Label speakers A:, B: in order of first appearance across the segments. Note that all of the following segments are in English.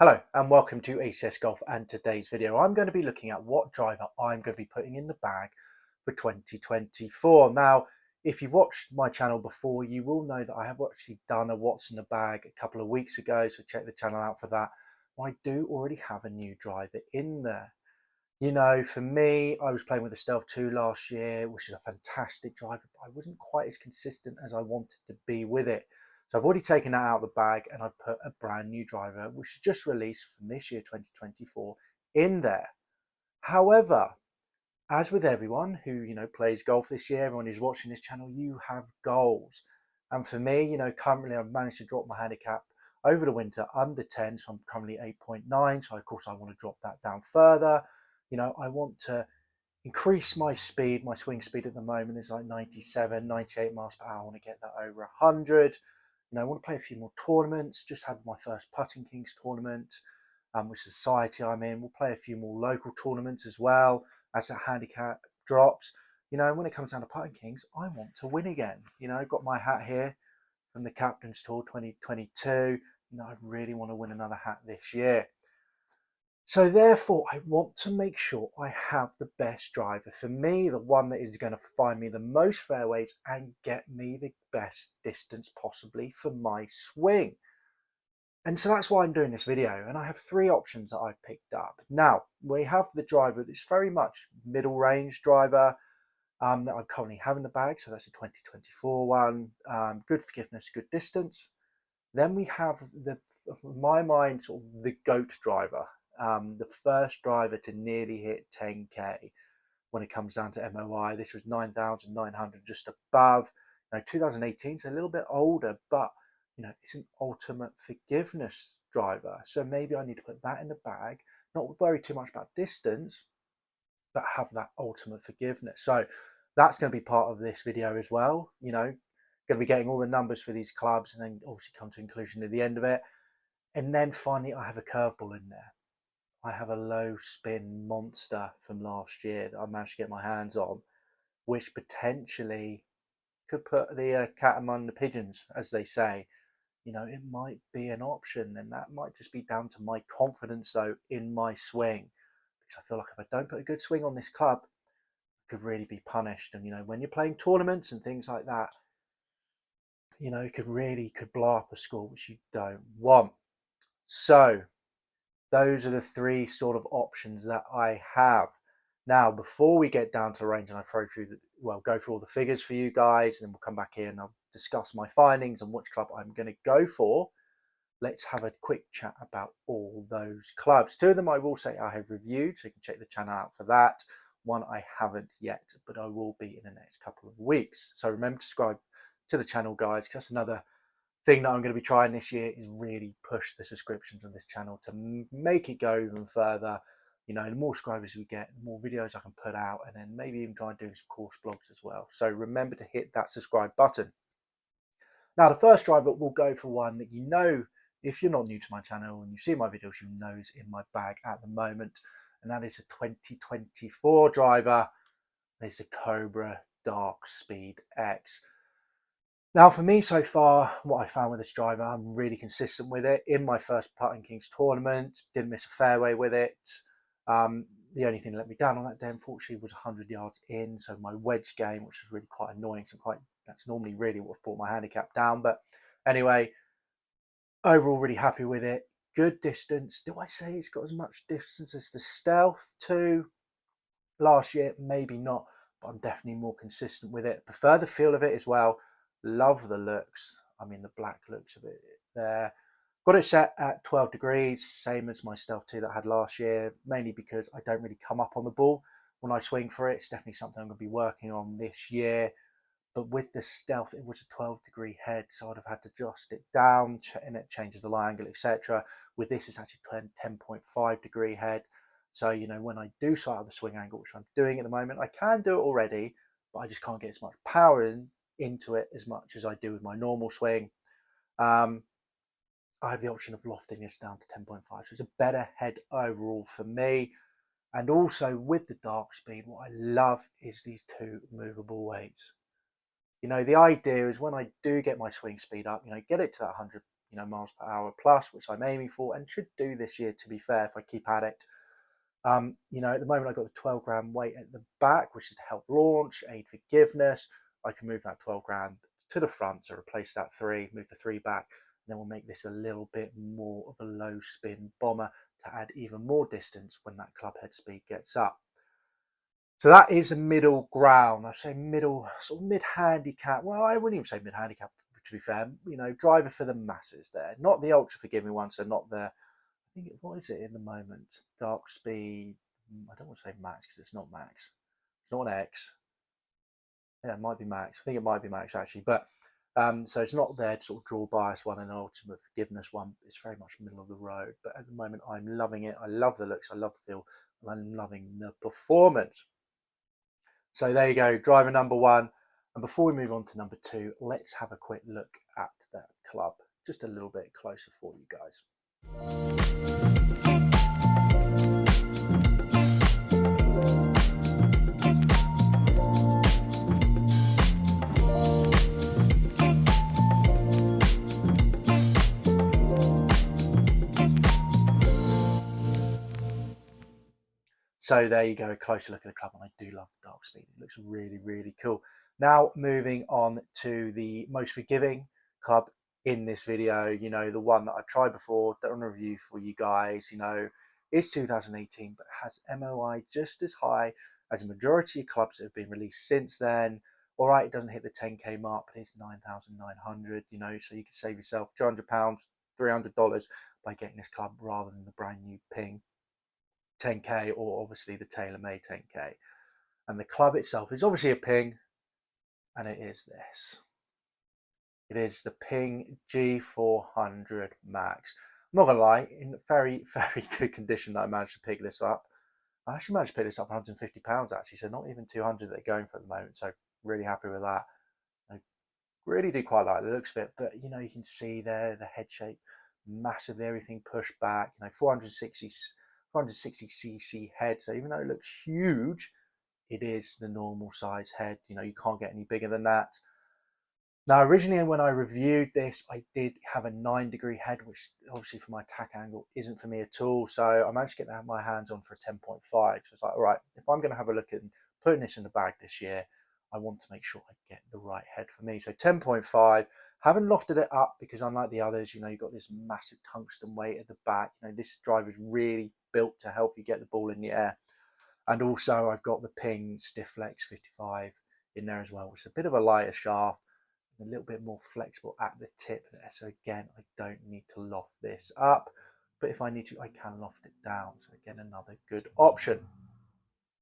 A: Hello and welcome to ACS Golf, and today's video I'm going to be looking at what driver I'm going to be putting in the bag for 2024. Now, if you've watched my channel before, you will know that I have actually done a what's in the bag a couple of weeks ago, so check the channel out for that. I do already have a new driver in there. You know, for me, I was playing with the Stealth 2 last year, which is a fantastic driver, but I wasn't quite as consistent as I wanted to be with it. So I've already taken that out of the bag and I've put a brand new driver, which is just released from this year, 2024, in there. However, as with everyone who, plays golf this year, everyone who's watching this channel, you have goals. And for me, currently I've managed to drop my handicap over the winter under 10. So I'm currently 8.9. So of course I want to drop that down further. I want to increase my speed. My swing speed at the moment is like 97, 98 miles per hour. I want to get that over 100. I want to play a few more tournaments. Just had my first Putting Kings tournament, which society I'm in. We'll play a few more local tournaments as well as that handicap drops. When it comes down to Putting Kings, I want to win again. I've got my hat here from the Captain's Tour 2022. I really want to win another hat this year. So therefore, I want to make sure I have the best driver. For me, the one that is going to find me the most fairways and get me the best distance possibly for my swing. And so that's why I'm doing this video. And I have three options that I've picked up. Now, we have the driver that's very much middle range driver that I currently have in the bag. So that's a 2024 one. Good forgiveness, good distance. Then we have in my mind, sort of the GOAT driver. The first driver to nearly hit 10k when it comes down to MOI. This was 9,900, just above. Now 2018 is a little bit older, but it's an ultimate forgiveness driver. So maybe I need to put that in the bag, not worry too much about distance, but have that ultimate forgiveness. So that's going to be part of this video as well. Going to be getting all the numbers for these clubs and then obviously come to inclusion at the end of it. And then finally, I have a curveball in there. I have a low spin monster from last year that I managed to get my hands on, which potentially could put the cat among the pigeons, as they say. It might be an option, and that might just be down to my confidence, though, in my swing. Because I feel like if I don't put a good swing on this club, I could really be punished. And, when you're playing tournaments and things like that, it could blow up a score, which you don't want. So those are the three sort of options that I have. Now, before we get down to the range and I go through all the figures for you guys, and then we'll come back here and I'll discuss my findings and which club I'm going to go for. Let's have a quick chat about all those clubs. Two of them I will say I have reviewed, so you can check the channel out for that. One I haven't yet, but I will be in the next couple of weeks. So remember to subscribe to the channel, guys, because that's another thing that I'm going to be trying this year is really push the subscriptions on this channel to make it go even further. The more subscribers we get, the more videos I can put out, and then maybe even try and do some course blogs as well. So remember to hit that subscribe button. Now, the first driver will go for one that if you're not new to my channel and you see my videos, you know is in my bag at the moment, and that is a 2024 driver. It's the Cobra Dark Speed X. Now, for me so far, what I found with this driver, I'm really consistent with it. In my first Putting Kings tournament, didn't miss a fairway with it. The only thing that let me down on that day, unfortunately, was 100 yards in. So my wedge game, which was really quite annoying. That's normally really what brought my handicap down. But anyway, overall, really happy with it. Good distance. Do I say it's got as much distance as the Stealth 2 last year? Maybe not, but I'm definitely more consistent with it. Prefer the feel of it as well. Love the looks. I mean, the black looks of it there. Got it set at 12 degrees, same as my Stealth 2 that I had last year, mainly because I don't really come up on the ball when I swing for it. It's definitely something I'm going to be working on this year. But with the Stealth, it was a 12-degree head, so I'd have had to adjust it down, and it changes the lie angle, etc. With this, it's actually 10.5-degree head. So, when I do start out the swing angle, which I'm doing at the moment, I can do it already, but I just can't get as much power into it as much as I do with my normal swing. I have the option of lofting this down to 10.5, so it's a better head overall for me. And also with the Dark Speed, what I love is these two movable weights. The idea is when I do get my swing speed up, get it to that 100, miles per hour plus, which I'm aiming for and should do this year, to be fair, if I keep at it. At the moment I've got the 12 grand weight at the back, which is to help launch, aid forgiveness. I can move that 12 grand to the front, so replace that 3, move the 3 back, and then we'll make this a little bit more of a low spin bomber to add even more distance when that club head speed gets up. So that is a middle ground. I say middle, sort of mid handicap. Well, I wouldn't even say mid handicap, to be fair. Driver for the masses there, not the ultra forgiving one. So not the, I think, what is it in the moment? Dark speed. I don't want to say max because it's not max. It's not an X. Yeah, it might be max. I think it might be max actually, but so it's not there to sort of draw bias one and ultimate forgiveness one. It's very much middle of the road. But at the moment, I'm loving it. I love the looks. I love the feel, and I'm loving the performance. So there you go, driver number 1. And before we move on to number 2, let's have a quick look at that club, just a little bit closer for you guys. So there you go, a closer look at the club, and I do love the dark speed. It looks really, really cool. Now moving on to the most forgiving club in this video, the one that I've tried before, done a review for you guys, is 2018, but has MOI just as high as a majority of clubs that have been released since then. All right, it doesn't hit the 10K mark, but it's 9,900, so you can save yourself £200, $300 by getting this club rather than the brand new Ping 10K, or obviously the TaylorMade 10K. And the club itself is obviously a Ping, and it is this. It is the Ping G400 Max. I'm not gonna lie, in very, very good condition that I managed to pick this up. I actually managed to pick this up for £150 actually, so not even 200 that they're going for at the moment. So really happy with that. I really do quite like the looks of it, but you can see there the head shape massively, everything pushed back. 460cc head. So even though it looks huge, it is the normal size head. You can't get any bigger than that. Now, originally when I reviewed this, I did have a 9-degree head, which obviously for my attack angle isn't for me at all. So I managed to get my hands on for a 10.5. So it's like, all right, if I'm going to have a look at putting this in the bag this year, I want to make sure I get the right head for me. So 10.5, haven't lofted it up because unlike the others, you've got this massive tungsten weight at the back. This driver is really built to help you get the ball in the air. And also I've got the Ping Stiff Flex 55 in there as well, which is a bit of a lighter shaft, a little bit more flexible at the tip there. So again, I don't need to loft this up, but if I need to, I can loft it down. So again, another good option.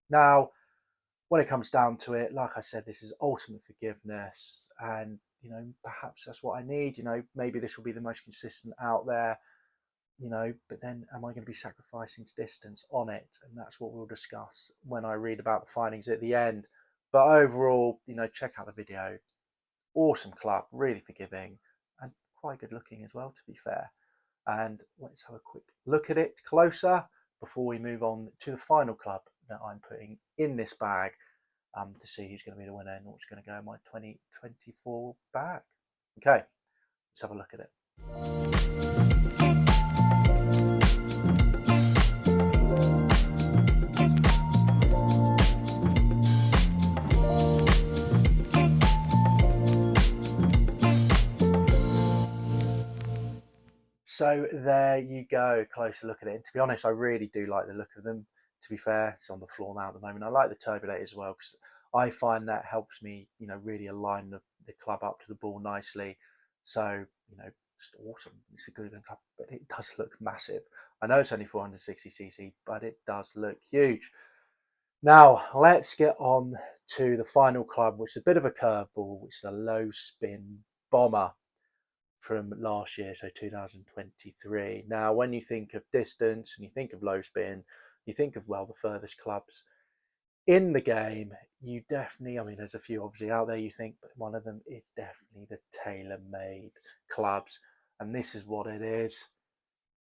A: Now, when it comes down to it, like I said, this is ultimate forgiveness, and perhaps that's what I need. Maybe this will be the most consistent out there, but then am I going to be sacrificing distance on it? And that's what we'll discuss when I read about the findings at the end. But overall, check out the video. Awesome club, really forgiving, and quite good looking as well, to be fair. And let's have a quick look at it closer before we move on to the final club that I'm putting in this bag, to see who's going to be the winner and what's going to go in my 2024 bag. Okay, let's have a look at it. So there you go, closer look at it. And to be honest, I really do like the look of them. To be fair, it's on the floor now at the moment. I like the turbulator as well because I find that helps me, really align the club up to the ball nicely. So, just awesome. It's a good club, but it does look massive. I know it's only 460cc, but it does look huge. Now, let's get on to the final club, which is a bit of a curveball, which is a low spin bomber from last year, so 2023. Now, when you think of distance and you think of low spin, you think of, well, the furthest clubs in the game, you definitely, there's a few obviously out there you think, but one of them is definitely the TaylorMade clubs. And this is what it is.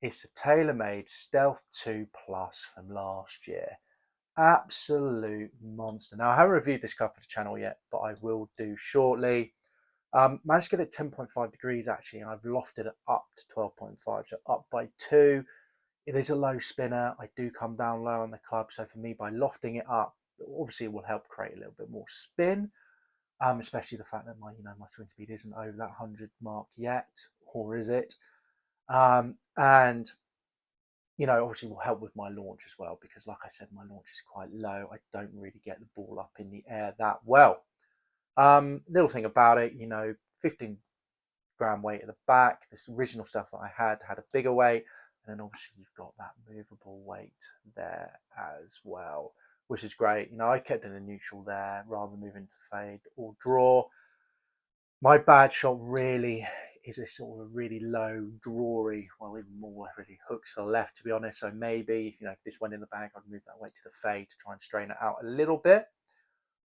A: It's a TaylorMade Stealth 2 Plus from last year. Absolute monster. Now, I haven't reviewed this club for the channel yet, but I will do shortly. Managed to get it 10.5 degrees actually, and I've lofted it up to 12.5, so up by 2. It is a low spinner. I do come down low on the club, so for me, by lofting it up, obviously it will help create a little bit more spin. Especially the fact that my swing speed isn't over that 100 mark yet, or is it? And obviously will help with my launch as well, because like I said, my launch is quite low. I don't really get the ball up in the air that well. Little thing about it, 15-gram weight at the back. This original stuff that I had a bigger weight, and then obviously you've got that movable weight there as well, which is great. I kept it in neutral there rather than moving to fade or draw. My bad shot really is a sort of a really low drawy, well, even more really hooks to the left, to be honest. So maybe, if this went in the bag, I'd move that weight to the fade to try and strain it out a little bit.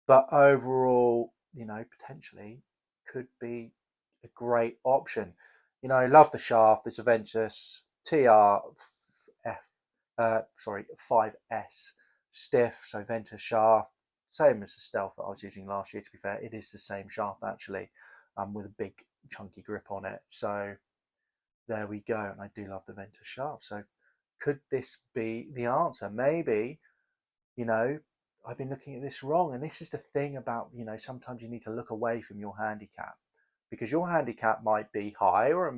A: But overall, potentially could be a great option. Love the shaft. This Aventus TRF, 5S stiff, so Ventus shaft, same as the Stealth that I was using last year. To be fair, it is the same shaft actually, with a big chunky grip on it. So there we go. And I do love the Ventus shaft. So could this be the answer? Maybe, I've been looking at this wrong. And this is the thing about, sometimes you need to look away from your handicap, because your handicap might be high, or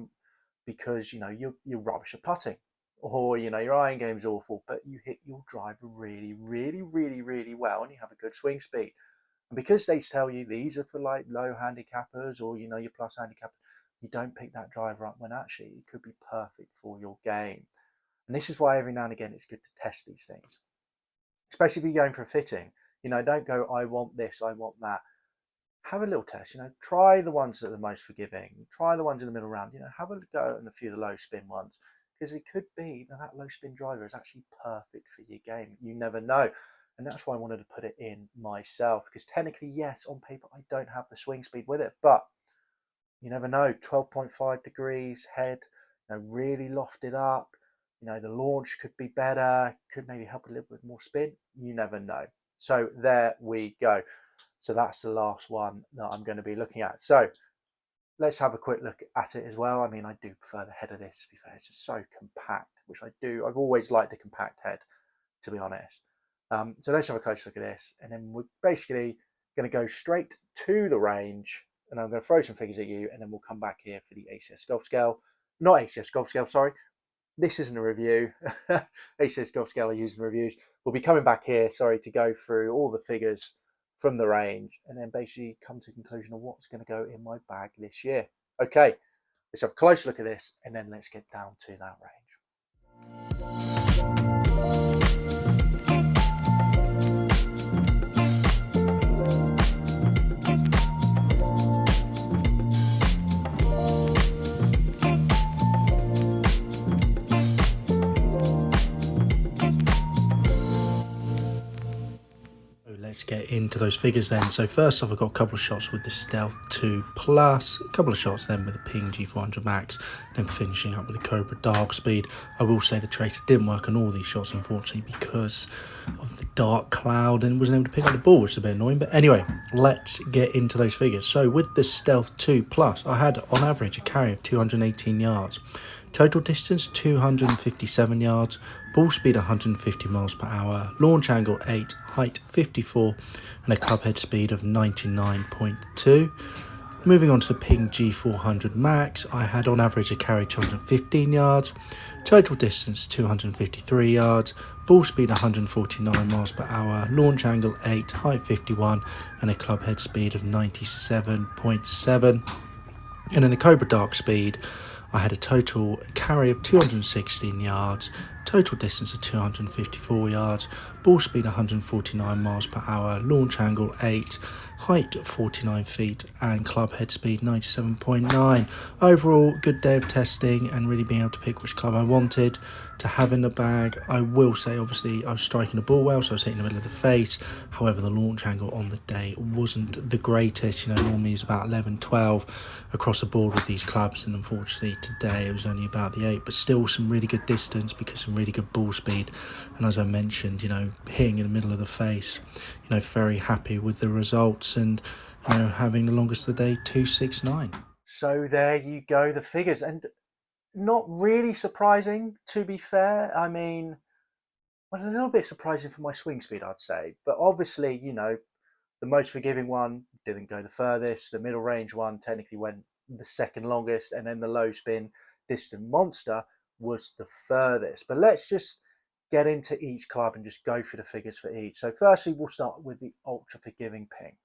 A: because, you're rubbish at putting, or, your iron game's awful, but you hit your driver really, really, really, really well, and you have a good swing speed. And because they tell you these are for like low handicappers, or, your plus handicap, you don't pick that driver up when actually it could be perfect for your game. And this is why every now and again it's good to test these things, especially if you're going for a fitting. Don't go, I want this, I want that. Have a little test, try the ones that are the most forgiving, try the ones in the middle round, have a go at a few of the low spin ones, because it could be that low spin driver is actually perfect for your game. You never know. And that's why I wanted to put it in myself, because technically, yes, on paper, I don't have the swing speed with it, but you never know. 12.5 degrees head, really lofted up. The launch could be better, could maybe help a little bit more spin. You never know. So there we go. So that's the last one that I'm going to be looking at. So let's have a quick look at it as well. I mean, I do prefer the head of this, to be fair. It's just so compact, which I do. I've always liked a compact head, to be honest. So let's have a close look at this. And then we're basically going to go straight to the range. And I'm going to throw some figures at you. And then we'll come back here for the ACS Golf Scale. Not ACS Golf Scale, sorry. This isn't a review. ACS Golf Scale are using reviews. We'll be coming back here, to go through all the figures from the range, and then basically come to a conclusion of what's going to go in my bag this year. Okay, let's have a close look at this, and then let's get down to that range. Let's get into those figures then. So first off, I've got a couple of shots with the Stealth 2 Plus, a couple of shots then with the Ping G400 Max, then finishing up with the Cobra Dark Speed. I will say the tracer didn't work on all these shots, unfortunately, because of the dark cloud, and wasn't able to pick up the ball, which is a bit annoying. But anyway, let's get into those figures. So with the Stealth 2 Plus, I had on average a carry of 218 yards. Total distance 257 yards, ball speed 150 miles per hour, launch angle 8, height 54, and a club head speed of 99.2. Moving on to the Ping G400 Max, I had on average a carry 215 yards, total distance 253 yards, ball speed 149 miles per hour, launch angle 8, height 51, and a club head speed of 97.7. And in the Cobra Dark Speed, I had a total carry of 216 yards, total distance of 254 yards, ball speed 149 miles per hour, launch angle 8, height 49 feet, and club head speed 97.9. Overall, good day of testing and really being able to pick which club I wanted to have in the bag. I will say, obviously, I was striking the ball well, so I was hitting the middle of the face. However, the launch angle on the day wasn't the greatest. Normally it's about 11, 12 across the board with these clubs, and unfortunately today it was only about the 8, but still some really good distance because some really good ball speed. And as I mentioned, hitting in the middle of the face, very happy with the results. And
B: having the longest of the day, 269.
A: So there you go, the figures. And not really surprising, to be fair. I mean, well, a little bit surprising for my swing speed, I'd say. But obviously, the most forgiving one didn't go the furthest. The middle range one technically went the second longest. And then the low spin distant monster was the furthest. But let's just get into each club and just go through the figures for each. So firstly, we'll start with the ultra forgiving ping.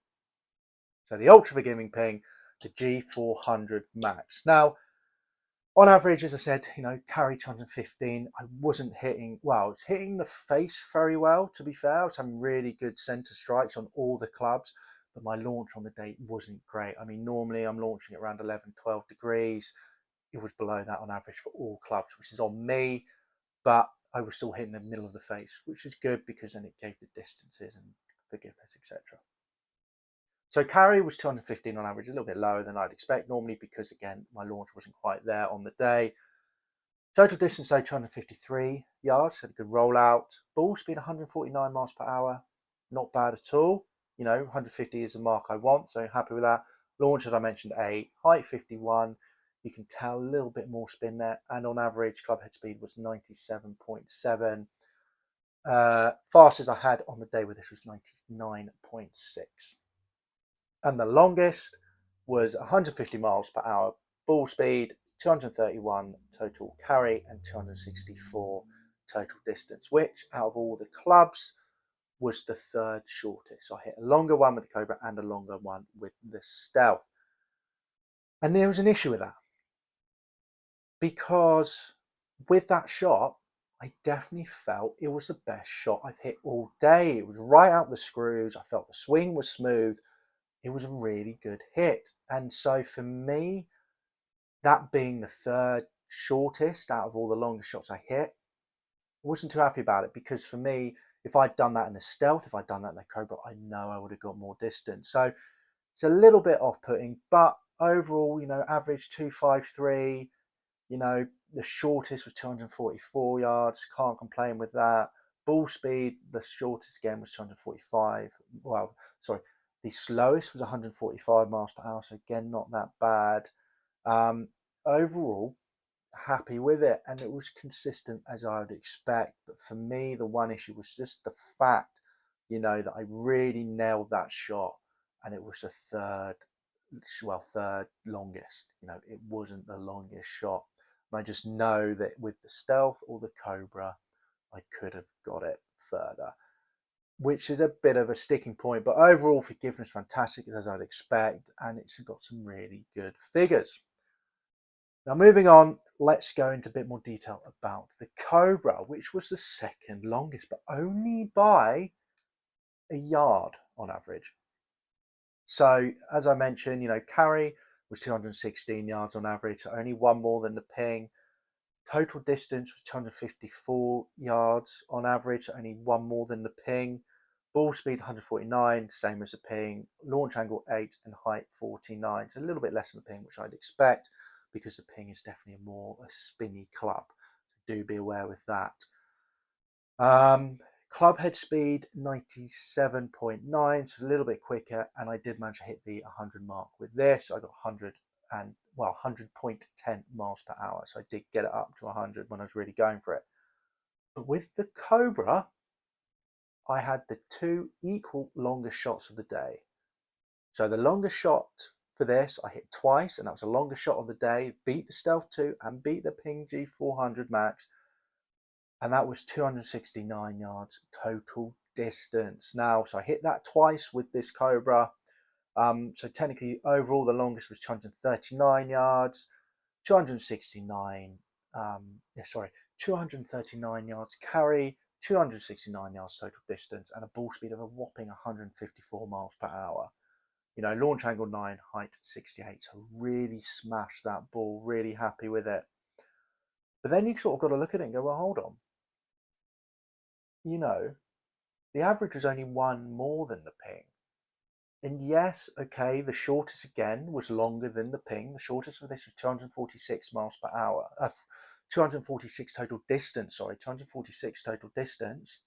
A: So the ultra forgiving ping, the G400 Max. Now, on average, as I said, carry 215. I wasn't hitting, well, it's hitting the face very well, to be fair. I was having really good center strikes on all the clubs, but my launch on the day wasn't great. I mean, normally I'm launching at around 11, 12 degrees. It was below that on average for all clubs, which is on me, but I was still hitting the middle of the face, which is good because then it gave the distances and forgiveness, etc. So carry was 215 on average, a little bit lower than I'd expect normally because, again, my launch wasn't quite there on the day. Total distance, though, 253 yards, had a good rollout. Ball speed, 149 miles per hour, not bad at all. 150 is the mark I want, so happy with that. Launch, as I mentioned, 8, height 51. You can tell a little bit more spin there, and on average, club head speed was 97.7. Fastest I had on the day with this was 99.6. And the longest was 150 miles per hour ball speed, 231 total carry, and 264 total distance, which out of all the clubs was the third shortest. So I hit a longer one with the Cobra and a longer one with the Stealth. And there was an issue with that because with that shot, I definitely felt it was the best shot I've hit all day. It was right out the screws. I felt the swing was smooth. It was a really good hit. And so for me, that being the third shortest out of all the longest shots I hit, I wasn't too happy about it because for me, if I'd done that in a Stealth, if I'd done that in a Cobra, I know I would have got more distance. So it's a little bit off-putting, but overall, average 253, the shortest was 244 yards. Can't complain with that. Ball speed, the shortest again was 245. Well, sorry, the slowest was 145 miles per hour. So again, not that bad. Um, Overall, happy with it, and it was consistent as I would expect. But for me, the one issue was just the fact, that I really nailed that shot, and it was the third longest. It wasn't the longest shot. And I just know that with the Stealth or the Cobra, I could have got it further, which is a bit of a sticking point. But overall, forgiveness fantastic as I'd expect, and it's got some really good figures. Now, moving on, let's go into a bit more detail about the Cobra, which was the second longest, but only by a yard on average. So, as I mentioned, carry was 216 yards on average, so only one more than the ping. Total distance was 254 yards on average, so only one more than the ping. Ball speed 149, same as the ping. Launch angle 8 and height 49, so a little bit less than the ping, which I'd expect because the ping is definitely a spinny club. So do be aware with that. Club head speed 97.9, so a little bit quicker, and I did manage to hit the 100 mark with this. I got 100.10 miles per hour, so I did get it up to 100 when I was really going for it. But with the Cobra, I had the two equal longest shots of the day. So the longest shot for this, I hit twice, and that was the longest shot of the day. Beat the Stealth 2 and beat the Ping G400 Max, and that was 269 yards total distance. Now, so I hit that twice with this Cobra. So technically, overall, the longest was 239 yards, 269. 239 yards carry, 269 yards total distance, and a ball speed of a whopping 154 miles per hour. Launch angle 9, height 68. So really smashed that ball. Really happy with it. But then you sort of got to look at it and go, well, hold on. The average was only one more than the ping. And yes, okay, the shortest again was longer than the ping. The shortest for this was 246 miles per hour. 246 total distance, 246 total distance.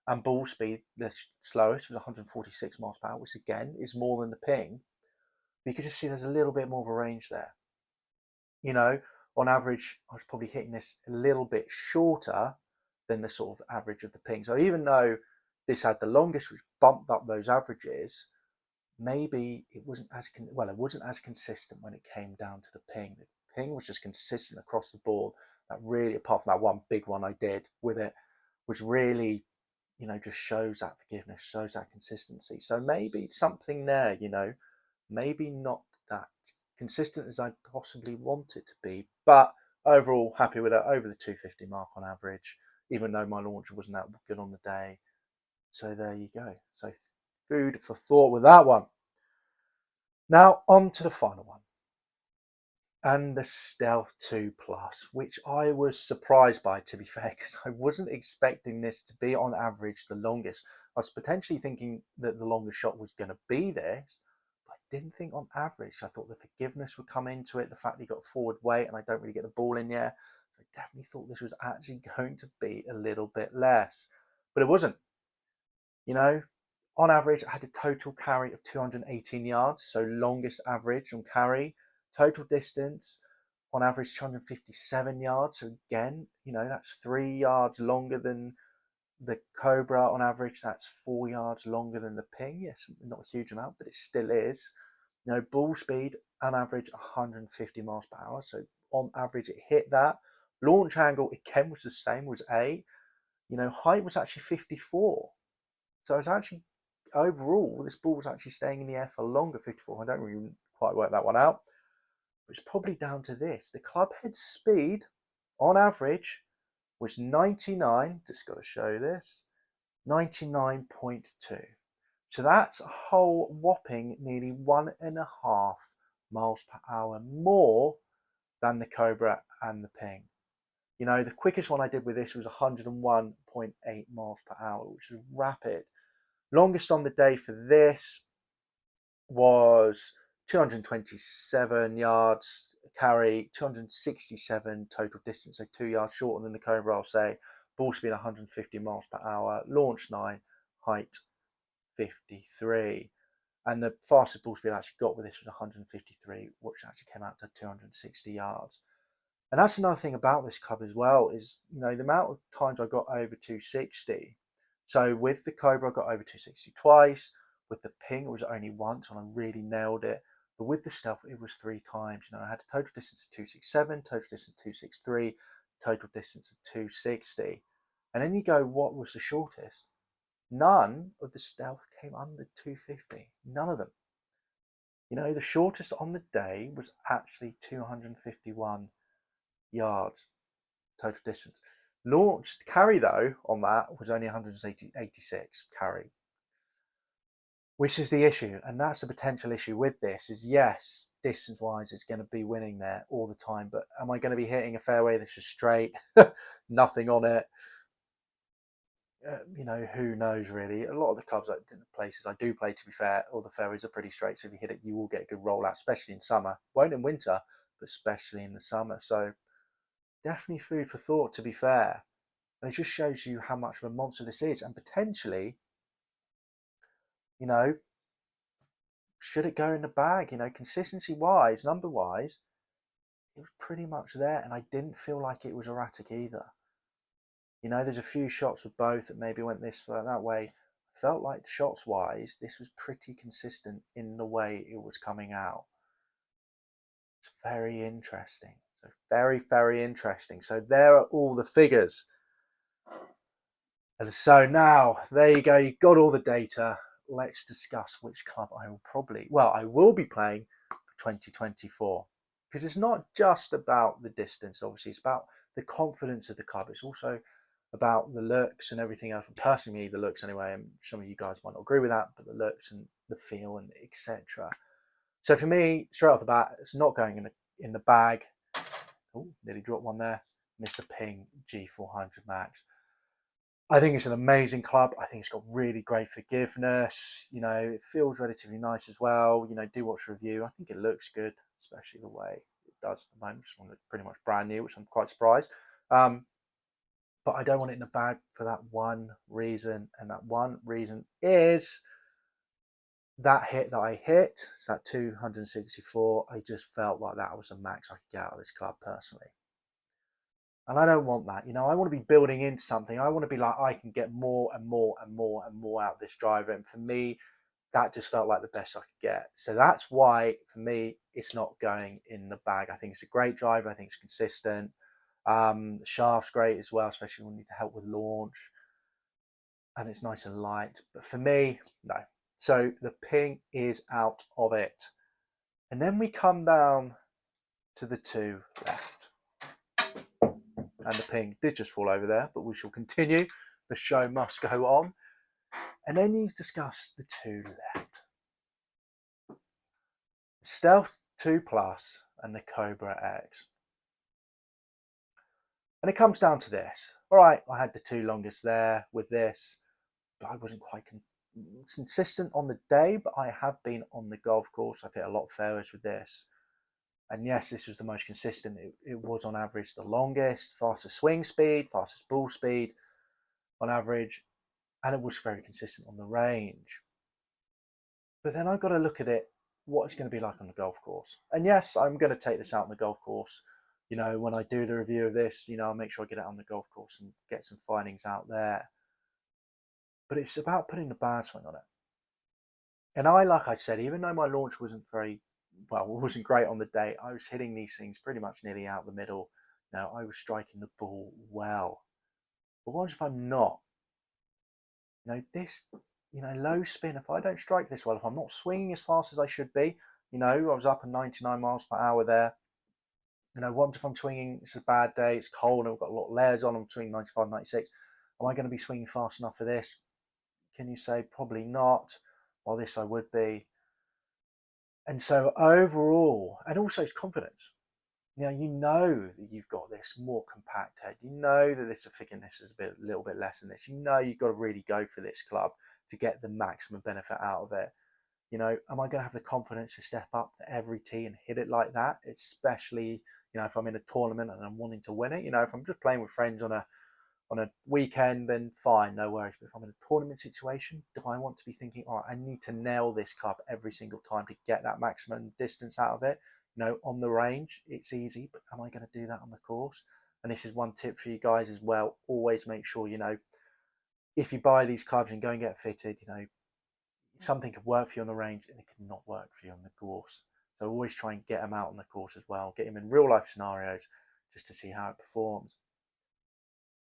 A: And ball speed, the slowest was 146 miles per hour, which again is more than the ping. But you can just see there's a little bit more of a range there. You know, on average, I was probably hitting this a little bit shorter than the sort of average of the ping. So even though this had the longest, which bumped up those averages, maybe it wasn't as it wasn't as consistent when it came down to the ping. The ping was just consistent across the board. That really, apart from that one big one I did with it, was really, just shows that forgiveness, shows that consistency. So maybe something there, maybe not that consistent as I possibly want it to be, but overall happy with it, over the 250 mark on average, even though my launcher wasn't that good on the day. So there you go. So food for thought with that one. Now on to the final one, and the Stealth 2 Plus, which I was surprised by, to be fair, because I wasn't expecting this to be on average the longest. I was potentially thinking that the longest shot was going to be this, but I didn't think on average. I thought the forgiveness would come into it, the fact that you got forward weight and I don't really get the ball in there. I definitely thought this was actually going to be a little bit less, but it wasn't. On average, I had a total carry of 218 yards, so longest average on carry. Total distance, on average, 257 yards. So again, that's 3 yards longer than the Cobra on average. That's 4 yards longer than the Ping. Yes, not a huge amount, but it still is. Ball speed, on average, 150 miles per hour. So on average, it hit that. Launch angle, again, was the same, was 8. Height was actually 54. So it's actually, overall, this ball was actually staying in the air for longer, 54. I don't really quite work that one out. But it's probably down to this. The club head speed, on average, was 99. Just got to show this. 99.2. So that's a whole whopping nearly 1.5 miles per hour more than the Cobra and the Ping. The quickest one I did with this was 101.8 miles per hour, which is rapid. Longest on the day for this was 227 yards carry, 267 total distance, so 2 yards shorter than the Cobra, I'll say. Ball speed 150 miles per hour, launch 9, height 53. And the fastest ball speed I actually got with this was 153, which actually came out to 260 yards. And that's another thing about this club as well, is the amount of times I got over 260. So with the Cobra, I got over 260 twice. With the Ping, it was only once, and I really nailed it. But with the Stealth, it was 3 times. I had a total distance of 267, total distance 263, total distance of 260. And then you go, what was the shortest? None of the Stealth came under 250. None of them. The shortest on the day was actually 251 yards total distance. Launched carry, though, on that was only 186 carry, which is the issue. And that's the potential issue with this is, yes, distance wise, it's going to be winning there all the time. But am I going to be hitting a fairway that's just straight, nothing on it? Who knows really. A lot of the clubs, like the places I do play, to be fair, all the fairways are pretty straight. So if you hit it, you will get a good rollout, especially in summer. Won't in winter, but especially in the summer. So definitely food for thought, to be fair. And it just shows you how much of a monster this is. And potentially, should it go in the bag? Consistency wise, number wise, it was pretty much there. And I didn't feel like it was erratic either. There's a few shots with both that maybe went this way, that way. I felt like shots wise, this was pretty consistent in the way it was coming out. It's very interesting. So very, very interesting. So there are all the figures. And so now, there you go. You've got all the data. Let's discuss which club I will be playing for 2024. Because it's not just about the distance, obviously. It's about the confidence of the club. It's also about the looks and everything else. Personally, the looks anyway, and some of you guys might not agree with that, but the looks and the feel and etc. So for me, straight off the bat, it's not going in the bag. Oh, nearly dropped one there. Mr. Ping G400 Max. I think it's an amazing club. I think it's got really great forgiveness. It feels relatively nice as well. Do watch the review. I think it looks good, especially the way it does at the moment. It's pretty much brand new, which I'm quite surprised. But I don't want it in the bag for that one reason. And that one reason is that hit that I hit, so that 264, I just felt like that was the max I could get out of this club personally. And I don't want that. I want to be building into something. I want to be like, I can get more and more and more and more out of this driver. And for me, that just felt like the best I could get. So that's why, for me, it's not going in the bag. I think it's a great driver. I think it's consistent. The shaft's great as well, especially when you need to help with launch. And it's nice and light. But for me, no. So the ping is out of it. And then we come down to the two left. And the ping did just fall over there, but we shall continue. The show must go on. And then you discuss the two left. Stealth 2 Plus and the Cobra X. And it comes down to this. All right, I had the two longest there with this, but I wasn't quite consistent on the day, but I have been on the golf course. I've hit a lot of fairways with this. And yes, this was the most consistent. It was on average the longest, fastest swing speed, fastest ball speed on average, and it was very consistent on the range. But then I've got to look at it, what it's going to be like on the golf course. And yes, I'm going to take this out on the golf course. When I do the review of this, I'll make sure I get it on the golf course and get some findings out there. But it's about putting the bad swing on it. And like I said, even though my launch wasn't wasn't great on the day, I was hitting these things pretty much nearly out the middle. I was striking the ball well. But what if I'm not? This, low spin, if I don't strike this well, if I'm not swinging as fast as I should be, I was up at 99 miles per hour there. What if I'm swinging, it's a bad day, it's cold, and I've got a lot of layers on, I'm between 95 and 96. Am I going to be swinging fast enough for this? Can you say probably not? Well, this I would be. And so overall, and also it's confidence. You know that you've got this more compact head. You know that this thickness is a little bit less than this. You've got to really go for this club to get the maximum benefit out of it. Am I going to have the confidence to step up to every tee and hit it like that? Especially, if I'm in a tournament and I'm wanting to win it. If I'm just playing with friends on a weekend, then fine, no worries. But if I'm in a tournament situation, do I want to be thinking, all right, I need to nail this club every single time to get that maximum distance out of it? On the range, it's easy, but am I going to do that on the course? And this is one tip for you guys as well. Always make sure, if you buy these clubs and go and get fitted, something could work for you on the range and it could not work for you on the course. So always try and get them out on the course as well. Get them in real life scenarios just to see how it performs.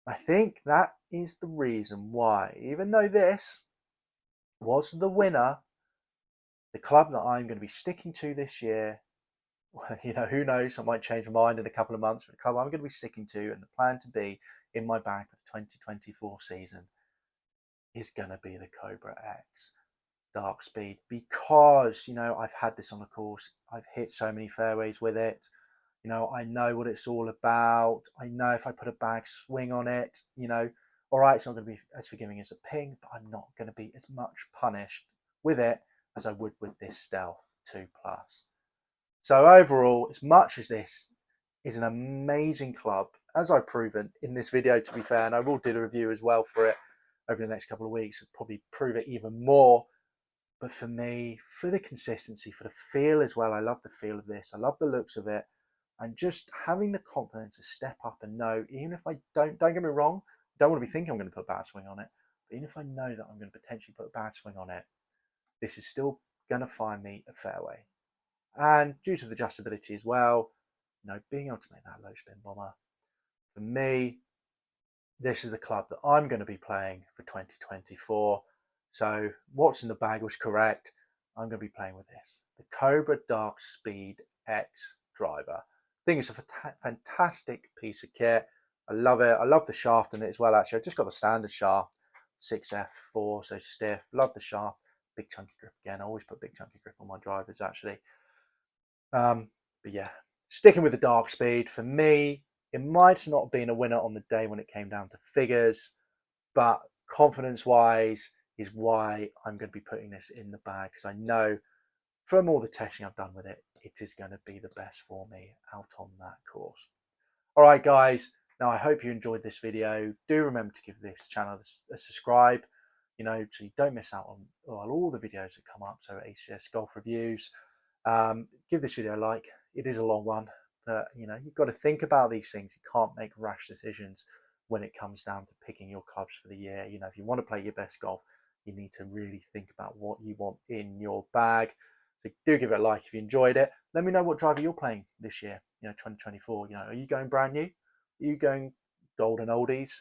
A: I think that is the reason why, even though this was the winner, the club that I'm going to be sticking to this year, who knows, I might change my mind in a couple of months, but the club I'm going to be sticking to and the plan to be in my bag for the 2024 season is going to be the Cobra X Dark Speed, because, I've had this on the course. I've hit so many fairways with it. I know what it's all about. I know if I put a bag swing on it, all right, it's not going to be as forgiving as a ping, but I'm not going to be as much punished with it as I would with this Stealth 2 Plus. So overall, as much as this is an amazing club, as I've proven in this video, to be fair, and I will do the review as well for it over the next couple of weeks, and probably prove it even more. But for me, for the consistency, for the feel as well, I love the feel of this. I love the looks of it. And just having the confidence to step up and know, even if I don't get me wrong, I don't want to be thinking I'm going to put a bad swing on it. But even if I know that I'm going to potentially put a bad swing on it, this is still going to find me a fairway. And due to the adjustability as well, being able to make that low spin bomber, for me, this is the club that I'm going to be playing for 2024. So what's in the bag was correct. I'm going to be playing with this, the Cobra Dark Speed X driver. I think it's a fantastic piece of kit. I love it. I love the shaft in it as well, actually. I've just got the standard shaft, 6F4, so stiff. Love the shaft. Big chunky grip again. I always put big chunky grip on my drivers, actually. But yeah, sticking with the Dark Speed, for me, it might not have been a winner on the day when it came down to figures, but confidence-wise is why I'm going to be putting this in the bag, because I know from all the testing I've done with it, it is going to be the best for me out on that course. All right, guys. Now, I hope you enjoyed this video. Do remember to give this channel a subscribe. so you don't miss out on all the videos that come up. So ACS golf reviews. Give this video a like. It is a long one, but you've got to think about these things. You can't make rash decisions when it comes down to picking your clubs for the year. If you want to play your best golf, you need to really think about what you want in your bag. So do give it a like if you enjoyed it. Let me know what driver you're playing this year, 2024. Are you going brand new? Are you going golden oldies,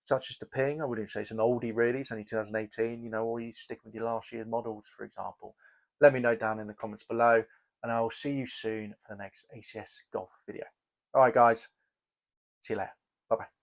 A: such as the Ping? I wouldn't say it's an oldie really. It's only 2018, or you stick with your last year models, for example. Let me know down in the comments below, and I will see you soon for the next ACS golf video. All right, guys. See you later. Bye-bye.